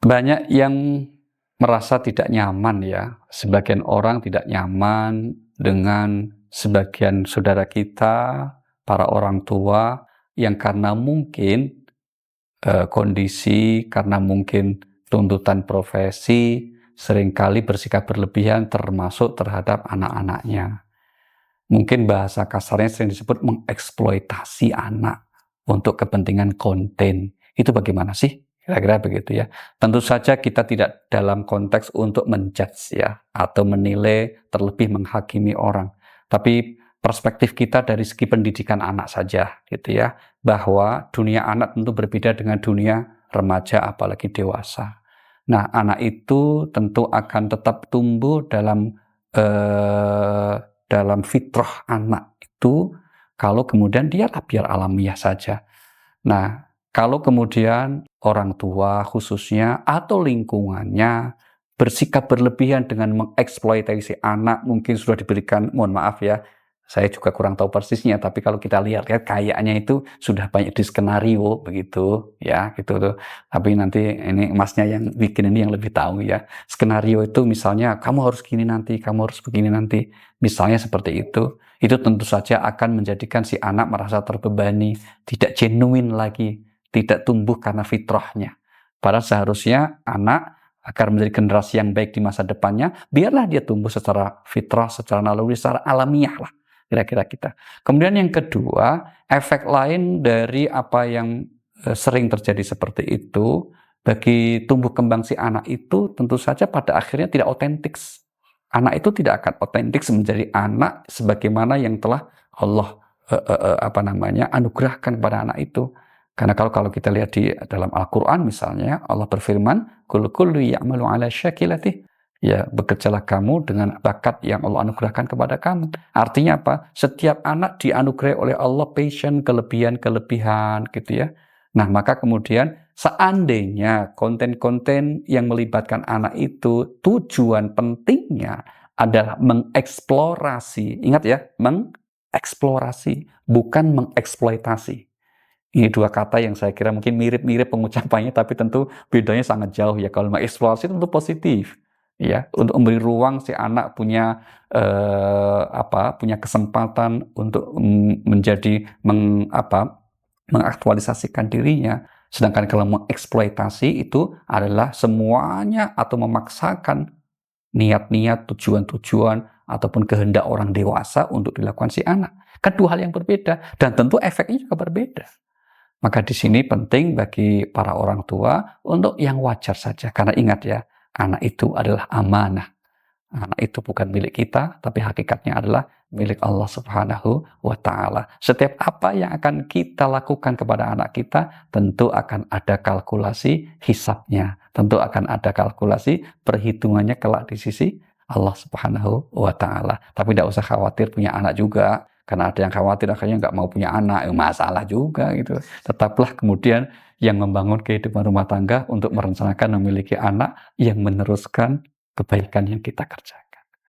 Banyak yang merasa tidak nyaman ya, sebagian orang tidak nyaman dengan sebagian saudara kita, para orang tua yang karena mungkin, kondisi, karena mungkin tuntutan profesi, seringkali bersikap berlebihan termasuk terhadap anak-anaknya. Mungkin bahasa kasarnya sering disebut mengeksploitasi anak untuk kepentingan konten. Itu bagaimana sih? Kira-kira begitu ya. Tentu saja kita tidak dalam konteks untuk menjudge ya, atau menilai terlebih menghakimi orang. Tapi perspektif kita dari segi pendidikan anak saja gitu ya, bahwa dunia anak tentu berbeda dengan dunia remaja apalagi dewasa. Nah, anak itu tentu akan tetap tumbuh dalam fitrah anak itu kalau kemudian dia biar alamiah saja. Nah, kalau kemudian orang tua khususnya atau lingkungannya bersikap berlebihan dengan mengeksploitasi anak, mungkin sudah diberikan, mohon maaf ya, saya juga kurang tahu persisnya, tapi kalau kita lihat-lihat kayaknya itu sudah banyak di skenario begitu ya, gitu tuh. Tapi nanti ini Masnya yang bikin ini yang lebih tahu ya. Skenario itu misalnya kamu harus gini nanti, kamu harus begini nanti. Misalnya seperti itu. Itu tentu saja akan menjadikan si anak merasa terbebani, tidak genuine lagi, tidak tumbuh karena fitrahnya. Padahal seharusnya anak agar menjadi generasi yang baik di masa depannya, biarlah dia tumbuh secara fitrah, secara naluri, secara alamiah lah. Kira-kira kita. Kemudian yang kedua, efek lain dari apa yang sering terjadi seperti itu, bagi tumbuh kembang si anak itu tentu saja pada akhirnya tidak otentik. Anak itu tidak akan otentik menjadi anak sebagaimana yang telah Allah anugerahkan kepada anak itu. Karena kalau kita lihat di dalam Al-Quran misalnya, Allah berfirman, kullu ya'malu ala syakilati. Ya, bekerjalah kamu dengan bakat yang Allah anugerahkan kepada kamu. Artinya apa? Setiap anak dianugerahi oleh Allah passion, kelebihan-kelebihan gitu ya. Nah, maka kemudian seandainya konten-konten yang melibatkan anak itu tujuan pentingnya adalah mengeksplorasi. Ingat ya, mengeksplorasi, bukan mengeksploitasi. Ini dua kata yang saya kira mungkin mirip-mirip pengucapannya, tapi tentu bedanya sangat jauh ya. Kalau mengeksplorasi tentu positif. Ya, untuk memberi ruang si anak punya punya kesempatan untuk menjadi mengaktualisasikan dirinya. Sedangkan kalau mengeksploitasi itu adalah semuanya atau memaksakan niat-niat, tujuan-tujuan ataupun kehendak orang dewasa untuk dilakukan si anak. Kedua hal yang berbeda dan tentu efeknya juga berbeda. Maka di sini penting bagi para orang tua untuk yang wajar saja. Karena ingat ya, anak itu adalah amanah. Anak itu bukan milik kita, tapi hakikatnya adalah milik Allah Subhanahu wa Ta'ala. Setiap apa yang akan kita lakukan kepada anak kita, tentu akan ada kalkulasi hisabnya. Tentu akan ada kalkulasi perhitungannya kelak di sisi Allah Subhanahu wa Ta'ala. Tapi tidak usah khawatir punya anak juga. Karena ada yang khawatir akhirnya nggak mau punya anak, masalah juga gitu. Tetaplah kemudian yang membangun kehidupan rumah tangga untuk merencanakan memiliki anak yang meneruskan kebaikan yang kita kerjakan.